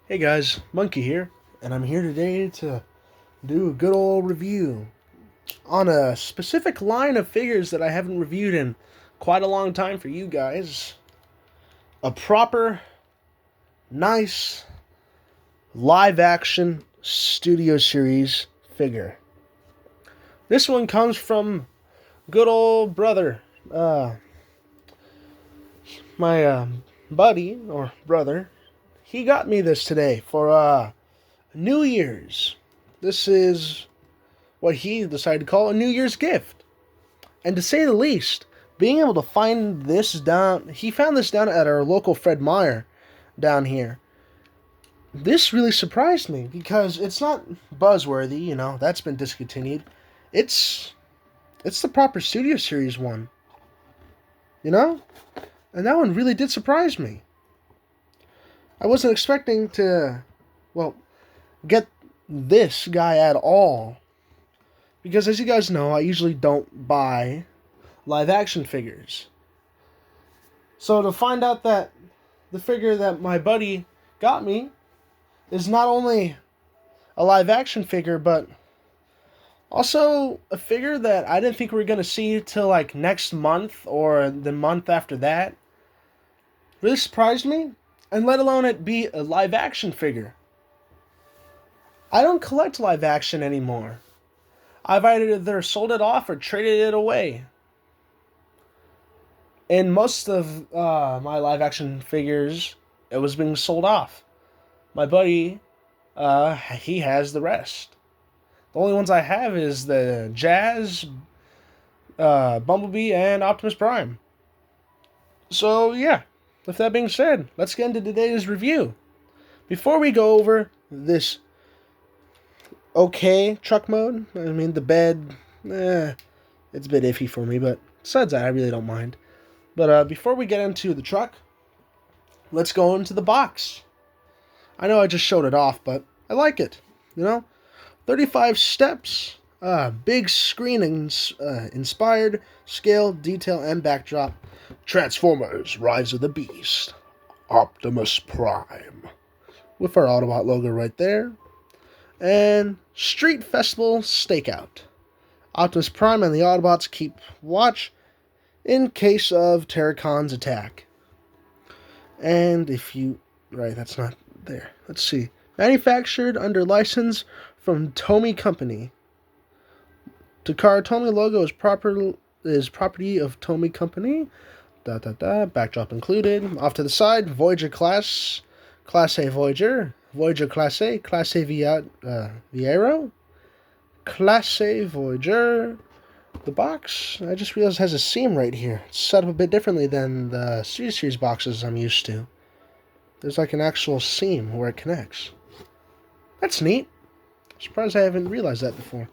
Hey guys, Monkey here, and I'm here today to do a good old review on a specific line of figures that I haven't reviewed in quite a long time for you guys. A proper, nice, live action Studio Series figure. This one comes from good old brother, my buddy, or brother. He got me this today for New Year's. This is what he decided to call a New Year's gift. And to say the least, being able to find this down, he found this down at our local Fred Meyer down here. This really surprised me because it's not buzzworthy, that's been discontinued. It's the proper Studio Series one, you know? And that one really did surprise me. I wasn't expecting to, get this guy at all. Because as you guys know, I usually don't buy live action figures. So to find out that the figure that my buddy got me is not only a live action figure, but also a figure that I didn't think we were going to see till like next month or the month after that, really surprised me, and let alone it be a live action figure. I don't collect live action anymore. I've either sold it off or traded it away. And most of my live action figures, it was being sold off. My buddy, he has the rest. The only ones I have is the Jazz, Bumblebee, and Optimus Prime. So yeah, with that being said, let's get into today's review. Before we go over this okay truck mode, the bed, it's a bit iffy for me, but besides that, I really don't mind. But before we get into the truck, let's go into the box. I know I just showed it off, but I like it. 35 steps, big screen inspired, scale, detail, and backdrop. Transformers, Rise of the Beast, Optimus Prime, with our Autobot logo right there. And Street Festival Stakeout. Optimus Prime and the Autobots keep watch in case of Terrorcon's attack. And that's not there. Let's see. Manufactured under license from Tomy Company. Takara Tomy logo is property of Tomy Company. Backdrop included. Off to the side, Voyager Class A Voyager. Voyager Class A Viero. Class A Voyager. The box, I just realized, has a seam right here. It's set up a bit differently than the Studio Series boxes I'm used to. There's like an actual seam where it connects. That's neat. I'm surprised I haven't realized that before.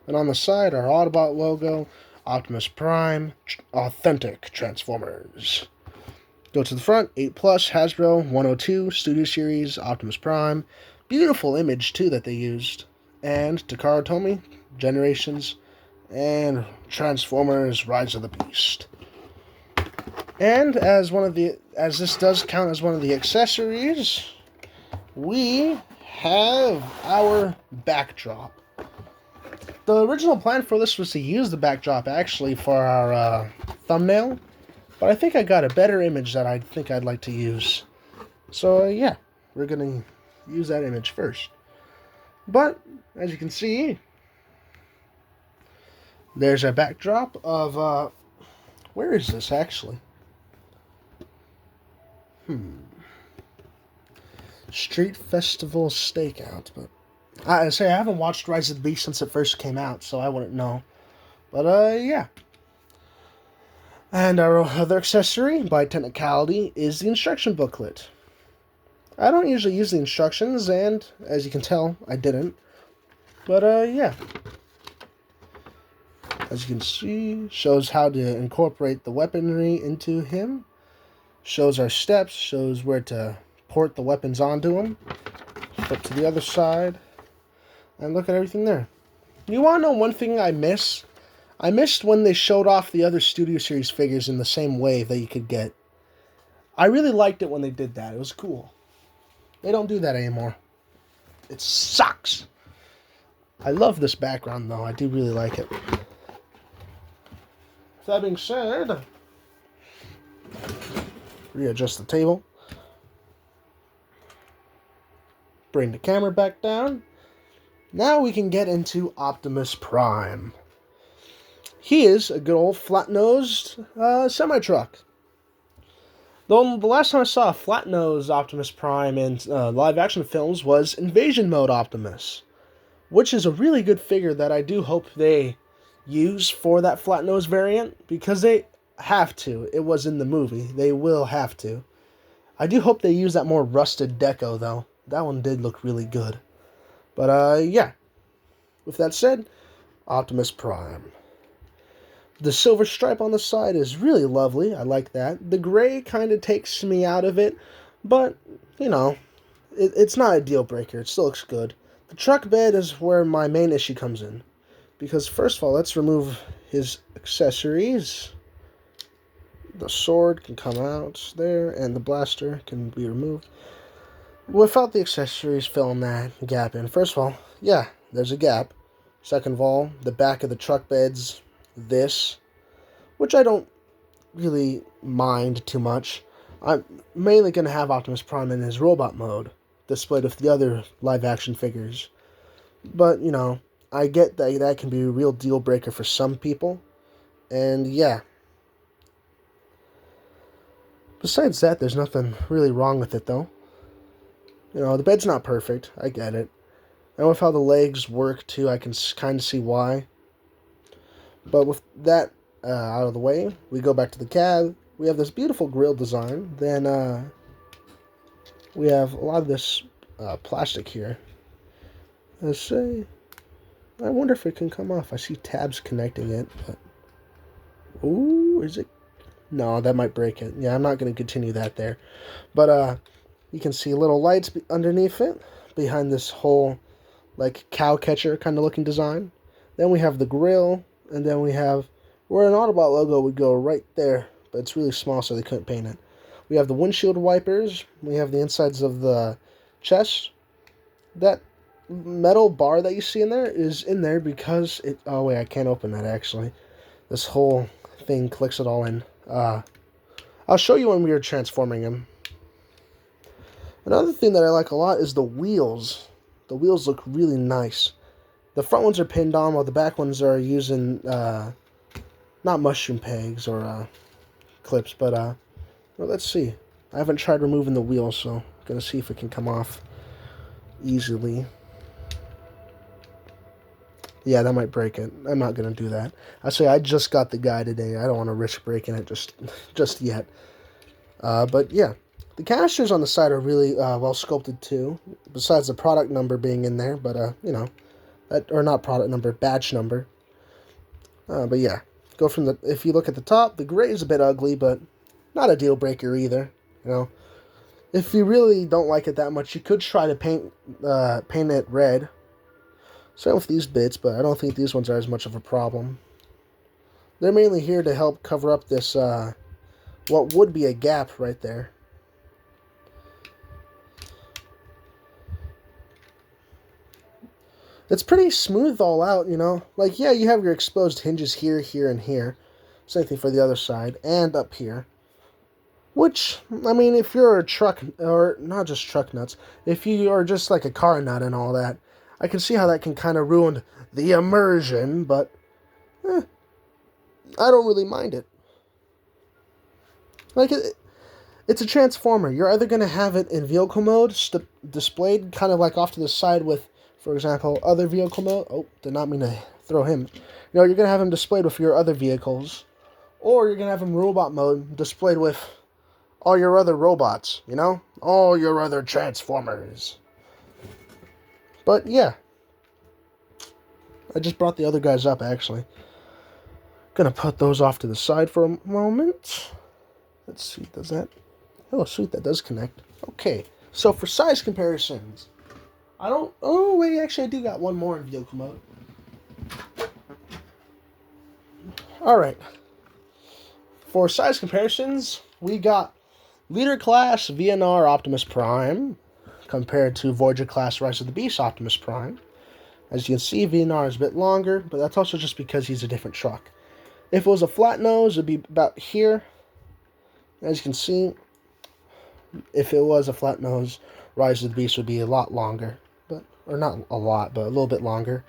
And on the side, our Autobot logo, Optimus Prime, authentic Transformers. Go to the front, 8 Plus, Hasbro, 102, Studio Series, Optimus Prime. Beautiful image, too, that they used. And Takara Tomy, Generations, and Transformers Rise of the Beast. And as this does count as one of the accessories, we have our backdrop. The original plan for this was to use the backdrop actually for our thumbnail, but I think I got a better image that I think I'd like to use. So yeah, we're gonna use that image first. But as you can see, there's a backdrop of, where is this actually? Street Festival Stakeout, but I haven't watched Rise of the Beast since it first came out, so I wouldn't know. But, yeah. And our other accessory, by technicality, is the instruction booklet. I don't usually use the instructions, and as you can tell, I didn't. But, yeah. As you can see, shows how to incorporate the weaponry into him. Shows our steps, shows where to port the weapons onto him. Flip to the other side, and look at everything there. You want to know one thing I miss? I missed when they showed off the other Studio Series figures in the same wave that you could get. I really liked it when they did that. It was cool. They don't do that anymore. It sucks. I love this background, though. I do really like it. With that being said, readjust the table. Bring the camera back down. Now we can get into Optimus Prime. He is a good old flat-nosed semi-truck. Though the last time I saw a flat-nosed Optimus Prime in live-action films was Invasion Mode Optimus, which is a really good figure that I do hope they use for that flat-nosed variant, because they have to. It was in the movie. They will have to. I do hope they use that more rusted deco, though. That one did look really good. But, yeah. With that said, Optimus Prime. The silver stripe on the side is really lovely. I like that. The gray kind of takes me out of it, but, you know, it's not a deal breaker. It still looks good. The truck bed is where my main issue comes in. Because, first of all, let's remove his accessories. The sword can come out there, and the blaster can be removed. Without the accessories filling that gap in. First of all, yeah, there's a gap. Second of all, the back of the truck bed's this, which I don't really mind too much. I'm mainly going to have Optimus Prime in his robot mode, displayed with the other live-action figures. But, you know, I get that that can be a real deal-breaker for some people, and yeah. Besides that, there's nothing really wrong with it, though. You know, the bed's not perfect, I get it. And with how the legs work, too, I can kind of see why. But with that out of the way, we go back to the cab. We have this beautiful grille design. Then we have a lot of this plastic here. Let's say, I wonder if it can come off. I see tabs connecting it. But, ooh, is it? No, that might break it. Yeah, I'm not going to continue that there. But you can see little lights underneath it, behind this whole like cow catcher kind of looking design. Then we have the grille. And then we have where an Autobot logo would go right there, but it's really small, so they couldn't paint it. We have the windshield wipers. We have the insides of the chest. That metal bar that you see in there is in there because it... Oh, wait, I can't open that, actually. This whole thing clicks it all in. I'll show you when we are transforming him. Another thing that I like a lot is the wheels. The wheels look really nice. The front ones are pinned on, while the back ones are using, not mushroom pegs or clips, but, well, let's see. I haven't tried removing the wheels, so I'm going to see if it can come off easily. Yeah, that might break it. I'm not going to do that. I say I just got the guy today. I don't want to risk breaking it just yet. But, yeah. The canisters on the side are really well sculpted, too, besides the product number being in there, but, you know. Or not product number, batch number. But yeah, go from the... If you look at the top, the gray is a bit ugly, but not a deal breaker either. You know, if you really don't like it that much, you could try to paint it red. Same with these bits, but I don't think these ones are as much of a problem. They're mainly here to help cover up this what would be a gap right there. It's pretty smooth all out, you know. Like, yeah, you have your exposed hinges here, here, and here. Same thing for the other side, and up here. Which, I mean, if you're a truck, or not just truck nuts, if you are just like a car nut and all that, I can see how that can kind of ruin the immersion, but I don't really mind it. Like, it's a transformer. You're either going to have it in vehicle mode, displayed kind of like off to the side with, for example, other vehicle mode. Oh, did not mean to throw him. You know, you're going to have him displayed with your other vehicles. Or you're going to have him robot mode displayed with all your other robots, you know? All your other transformers. But, yeah. I just brought the other guys up, actually. Gonna put those off to the side for a moment. Let's see, does that... Oh, sweet, that does connect. Okay, so for size comparisons... Oh, wait, actually, I do got one more in vehicle mode. Alright. For size comparisons, we got Leader Class VNR Optimus Prime compared to Voyager class Rise of the Beast Optimus Prime. As you can see, VNR is a bit longer, but that's also just because he's a different truck. If it was a flat nose, it'd be about here. As you can see, if it was a flat nose, Rise of the Beast would be a lot longer. Or not a lot, but a little bit longer.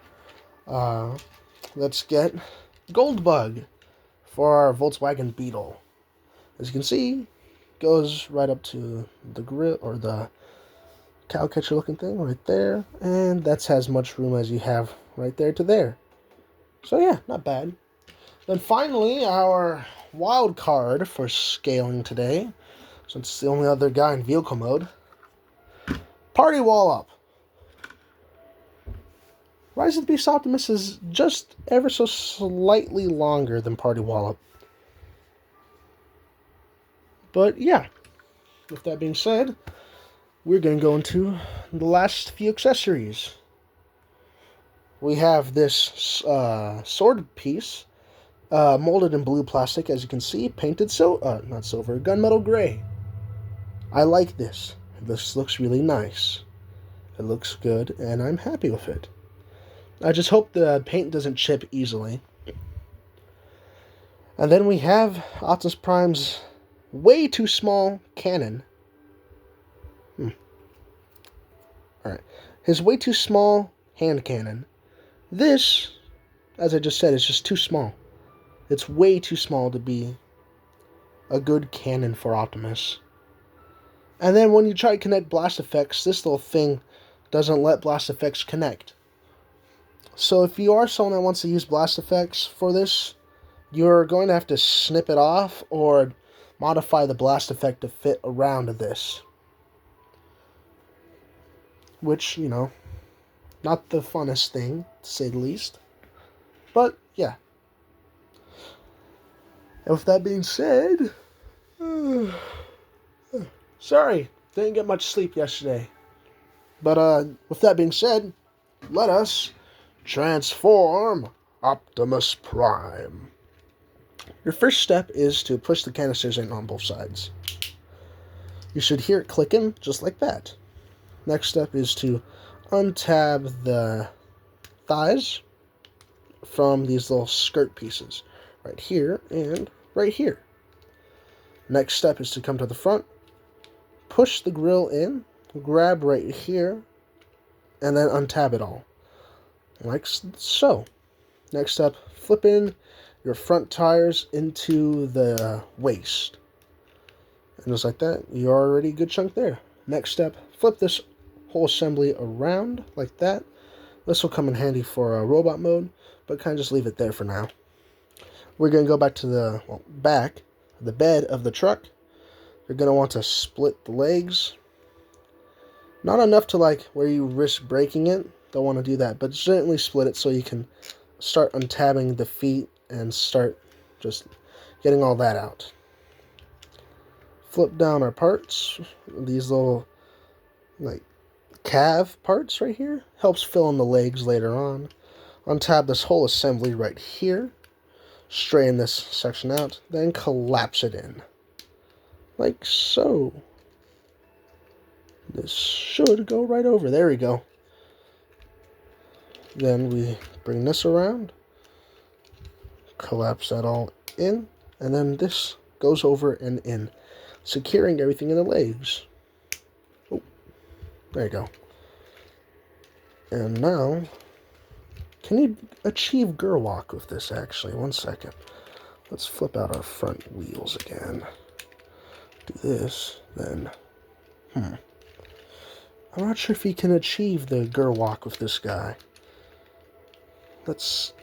Let's get Goldbug for our Volkswagen Beetle. As you can see, goes right up to the grill, or the cow catcher looking thing right there. And that's as much room as you have right there to there. So yeah, not bad. Then finally, our wild card for scaling today, since it's the only other guy in vehicle mode, Party Wallop. Rise of the Beast Optimus is just ever so slightly longer than Party Wallop. But yeah, with that being said, we're going to go into the last few accessories. We have this sword piece, molded in blue plastic, as you can see, painted not silver, gunmetal gray. I like this. This looks really nice. It looks good, and I'm happy with it. I just hope the paint doesn't chip easily. And then we have Optimus Prime's way too small cannon. Alright. His way too small hand cannon. This, as I just said, is just too small. It's way too small to be a good cannon for Optimus. And then when you try to connect blast effects, this little thing doesn't let blast effects connect. So if you are someone that wants to use blast effects for this, you're going to have to snip it off or modify the blast effect to fit around this. Which, you know, not the funnest thing, to say the least. But, yeah. And with that being said, sorry, didn't get much sleep yesterday. But, with that being said, let us transform Optimus Prime. Your first step is to push the canisters in on both sides. You should hear it clicking just like that. Next step is to untab the thighs from these little skirt pieces right here and right here. Next step is to come to the front, push the grill in, grab right here, and then untab it all. Like so. Next step, flip in your front tires into the waist. And just like that, you're already a good chunk there. Next step, flip this whole assembly around like that. This will come in handy for robot mode, but kind of just leave it there for now. We're going to go back to the the bed of the truck. You're going to want to split the legs. Not enough to like where you risk breaking it. Don't want to do that, but gently split it so you can start untabbing the feet and start just getting all that out. Flip down our parts. These little like calf parts right here helps fill in the legs later on. Untab this whole assembly right here. Straighten this section out, then collapse it in. Like so. This should go right over. There we go. Then we bring this around, collapse that all in, and then this goes over and in, securing everything in the legs. Oh, there you go. And now, can you achieve Gerwalk with this actually? One second. Let's flip out our front wheels again. Do this, then, I'm not sure if you can achieve the Gerwalk with this guy. Let's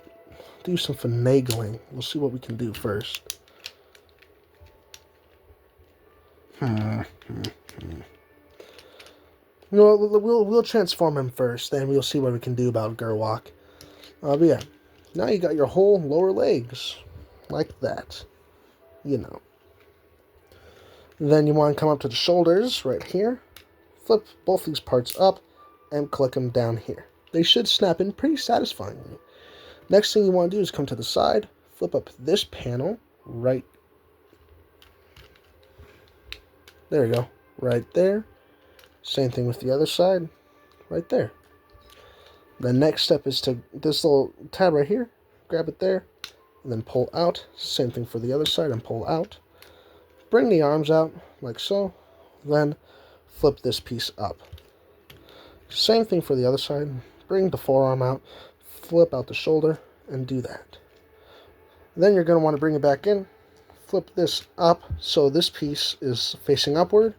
do some finagling. We'll see what we can do first. You know, we'll transform him first, then we'll see what we can do about Gerwalk. But yeah, now you got your whole lower legs, like that. You know. Then you want to come up to the shoulders, right here. Flip both these parts up, and click them down here. They should snap in pretty satisfyingly. Next thing you want to do is come to the side, flip up this panel, right there we go, right there. Same thing with the other side, right there. The next step is to this little tab right here, grab it there, and then pull out. Same thing for the other side, and pull out. Bring the arms out, like so, then flip this piece up. Same thing for the other side. Bring the forearm out, flip out the shoulder, and do that. Then you're going to want to bring it back in, flip this up so this piece is facing upward,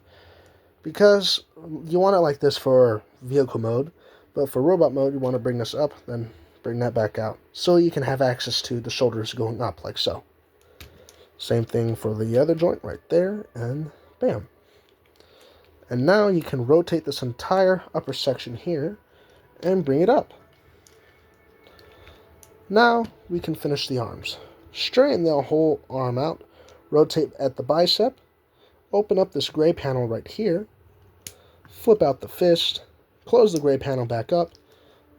because you want it like this for vehicle mode, but for robot mode you want to bring this up, then bring that back out, so you can have access to the shoulders going up, like so. Same thing for the other joint right there, and bam. And now you can rotate this entire upper section here and bring it up. Now we can finish the arms. Straighten the whole arm out, rotate at the bicep, open up this gray panel right here, flip out the fist, close the gray panel back up,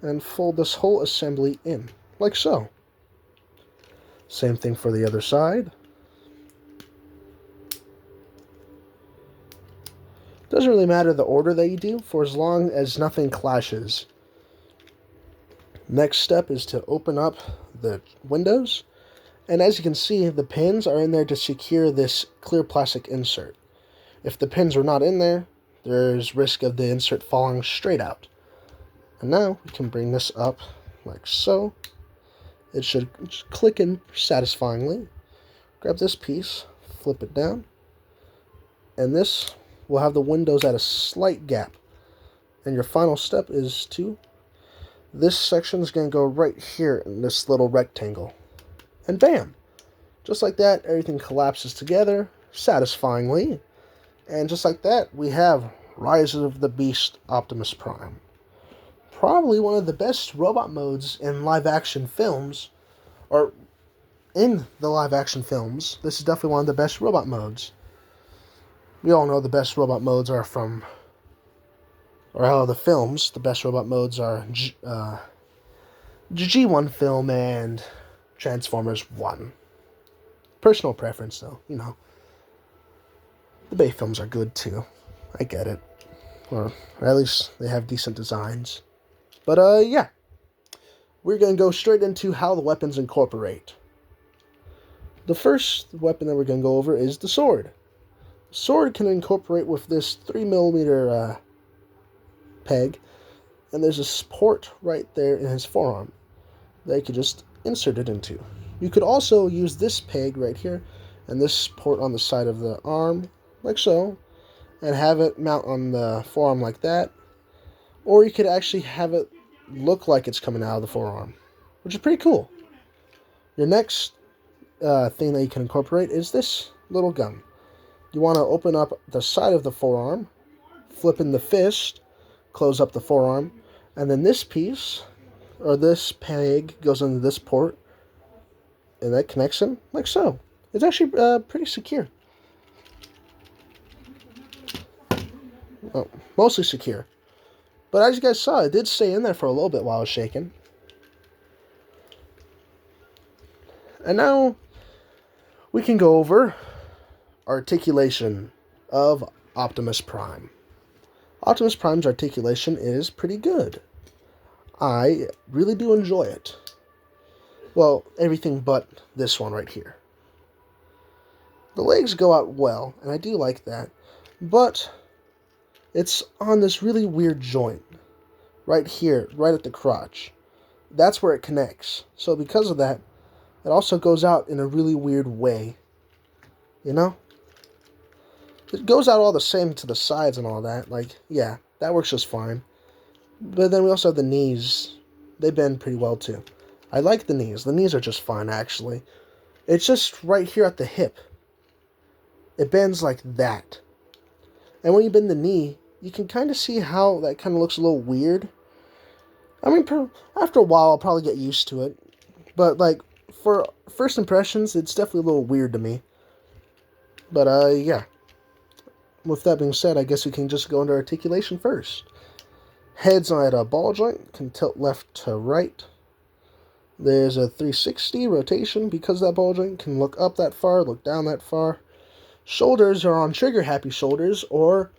and fold this whole assembly in, like so. Same thing for the other side. Doesn't really matter the order that you do, for as long as nothing clashes. Next step is to open up the windows, and as you can see, the pins are in there to secure this clear plastic insert. If the pins are not in there, there's risk of the insert falling straight out. And now we can bring this up like so. It should click in satisfyingly. Grab this piece, flip it down, and this will have the windows at a slight gap. And your final step is to, this section is going to go right here in this little rectangle. And bam! Just like that, everything collapses together satisfyingly. And just like that, we have Rise of the Beast Optimus Prime. Probably one of the best robot modes in live-action films, or in the live-action films. This is definitely one of the best robot modes. We all know the best robot modes are from, or how the films, the best robot modes are G1 film and Transformers 1. Personal preference, though, you know. The Bay films are good, too. I get it. Or at least they have decent designs. But, yeah. We're going to go straight into how the weapons incorporate. The first weapon that we're going to go over is the sword. Sword can incorporate with this 3mm peg, and there's a support right there in his forearm that you could just insert it into. You could also use this peg right here and this support on the side of the arm, like so, and have it mount on the forearm like that, or you could actually have it look like it's coming out of the forearm, which is pretty cool. Your next thing that you can incorporate is this little gun. You want to open up the side of the forearm, flip in the fist, close up the forearm, and then this piece, or this peg, goes into this port, and that connects in, like so. It's actually pretty secure. Well, mostly secure. But as you guys saw, it did stay in there for a little bit while I was shaking. And now we can go over articulation of Optimus Prime. Optimus Prime's articulation is pretty good. I really do enjoy it. Well, everything but this one right here. The legs go out well, and I do like that, but it's on this really weird joint. Right here, right at the crotch. That's where it connects. So because of that, it also goes out in a really weird way. You know? It goes out all the same to the sides and all that. Like, yeah, that works just fine. But then we also have the knees. They bend pretty well, too. I like the knees. The knees are just fine, actually. It's just right here at the hip. It bends like that. And when you bend the knee, you can kind of see how that kind of looks a little weird. I mean, after a while, I'll probably get used to it. But, like, for first impressions, it's definitely a little weird to me. But, yeah. With that being said, I guess we can just go into articulation first. Heads at a ball joint can tilt left to right. There's a 360 rotation because that ball joint can look up that far, look down that far. Shoulders are on trigger-happy shoulders, or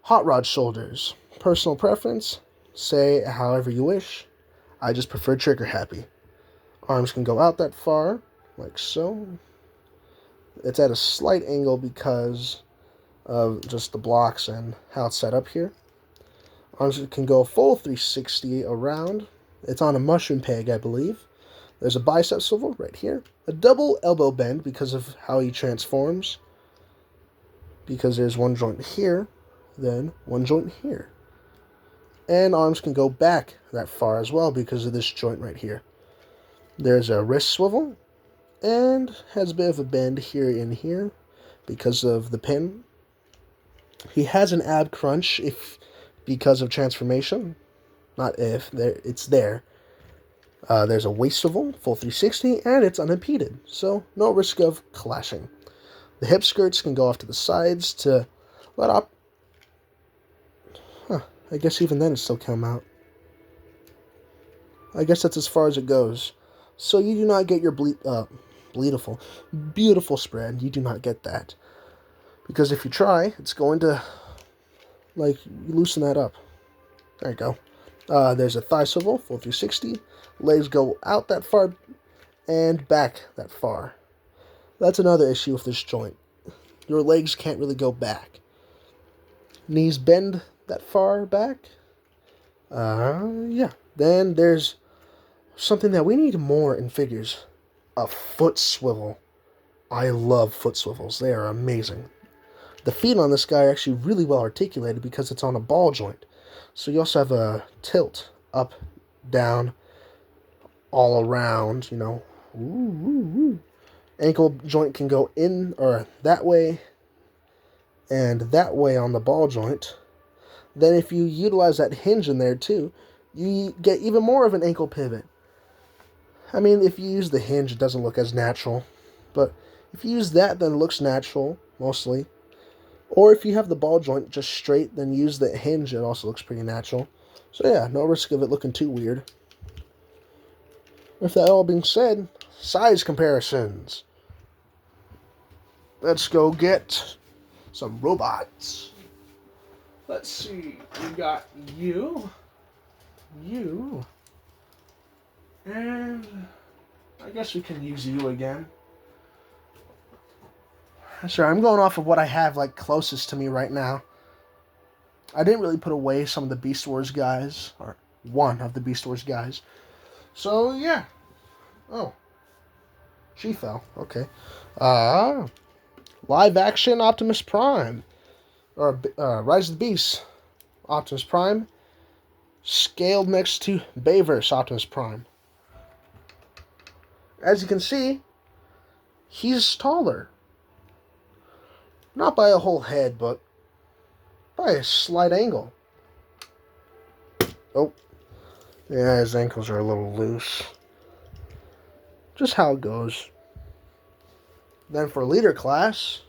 Hot rod shoulders. Personal preference, say however you wish. I just prefer trigger happy. Arms can go out that far, like so. It's at a slight angle because of just the blocks and how it's set up here. Arms can go full 360 around. It's on a mushroom peg, I believe. There's a bicep swivel right here. A double elbow bend because of how he transforms. Because there's one joint here, then one joint here. And arms can go back that far as well because of this joint right here. There's a wrist swivel and has a bit of a bend here and here because of the pin. He has an ab crunch because of transformation. Not if, it's there. There's a waist swivel, full 360, and it's unimpeded, so no risk of clashing. The hip skirts can go off to the sides to let up. I guess even then it still come out. I guess that's as far as it goes. So you do not get your beautiful spread. You do not get that. Because if you try, it's going to, loosen that up. There you go. There's a thigh swivel, full 360. Legs go out that far and back that far. That's another issue with this joint. Your legs can't really go back. Knees bend that far back. Yeah. Then there's something that we need more in figures. A foot swivel. I love foot swivels. They are amazing. The feet on this guy are actually really well articulated because it's on a ball joint. So you also have a tilt up, down, all around, Ooh, ooh, ooh. Ankle joint can go in or that way and that way on the ball joint. Then if you utilize that hinge in there too, you get even more of an ankle pivot. I mean, if you use the hinge, it doesn't look as natural. But if you use that, then it looks natural, mostly. Or if you have the ball joint just straight, then use the hinge, it also looks pretty natural. So yeah, no risk of it looking too weird. With that all being said, size comparisons. Let's go get some robots. Let's see, we got you, and I guess we can use you again. Sorry, I'm going off of what I have closest to me right now. I didn't really put away some of the Beast Wars guys, or one of the Beast Wars guys. So yeah. Oh, she fell. Okay. Live action Optimus Prime, or Rise of the Beast Optimus Prime, scaled next to Bayverse Optimus Prime. As you can see, he's taller. Not by a whole head, but by a slight angle. Oh. Yeah, his ankles are a little loose. Just how it goes. Then for leader class,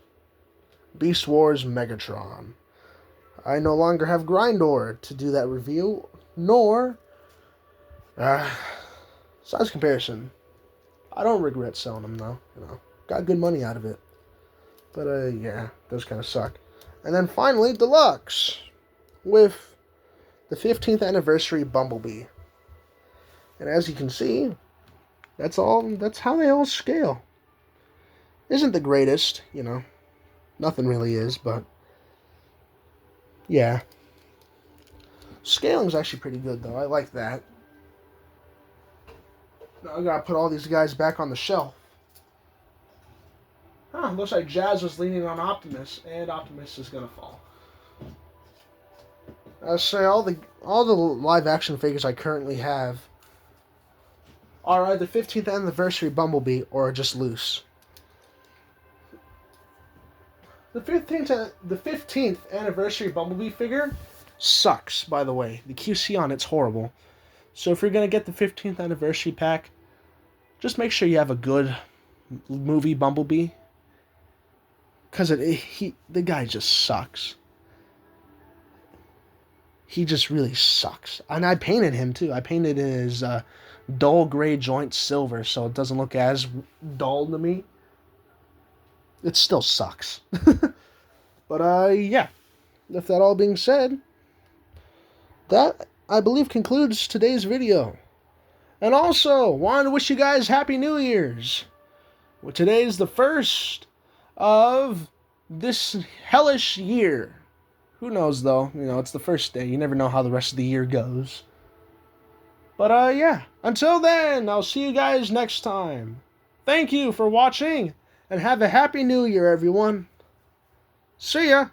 Beast Wars Megatron. I no longer have Grindor to do that review, nor size comparison. I don't regret selling them though. Got good money out of it. But yeah, those kind of suck. And then finally, Deluxe, with the 15th anniversary Bumblebee. And as you can see, that's how they all scale. Isn't the greatest, Nothing really is, but yeah. Scaling's actually pretty good though. I like that. Now I gotta put all these guys back on the shelf. Looks like Jazz was leaning on Optimus, and Optimus is gonna fall. I say all the live action figures I currently have are either 15th anniversary Bumblebee or just loose. The 15th anniversary Bumblebee figure sucks, by the way. The QC on it's horrible. So if you're gonna get the 15th anniversary pack, just make sure you have a good movie Bumblebee. Because the guy just sucks. He just really sucks. And I painted him too. I painted his dull gray joint silver so it doesn't look as dull to me. It still sucks. But yeah. with that all being said, that, I believe, concludes today's video. And also, wanted to wish you guys Happy New Year's. Well, today is the first of this hellish year. Who knows, though? You know, it's the first day. You never know how the rest of the year goes. But, yeah. Until then, I'll see you guys next time. Thank you for watching, and have a Happy New Year, everyone. See ya!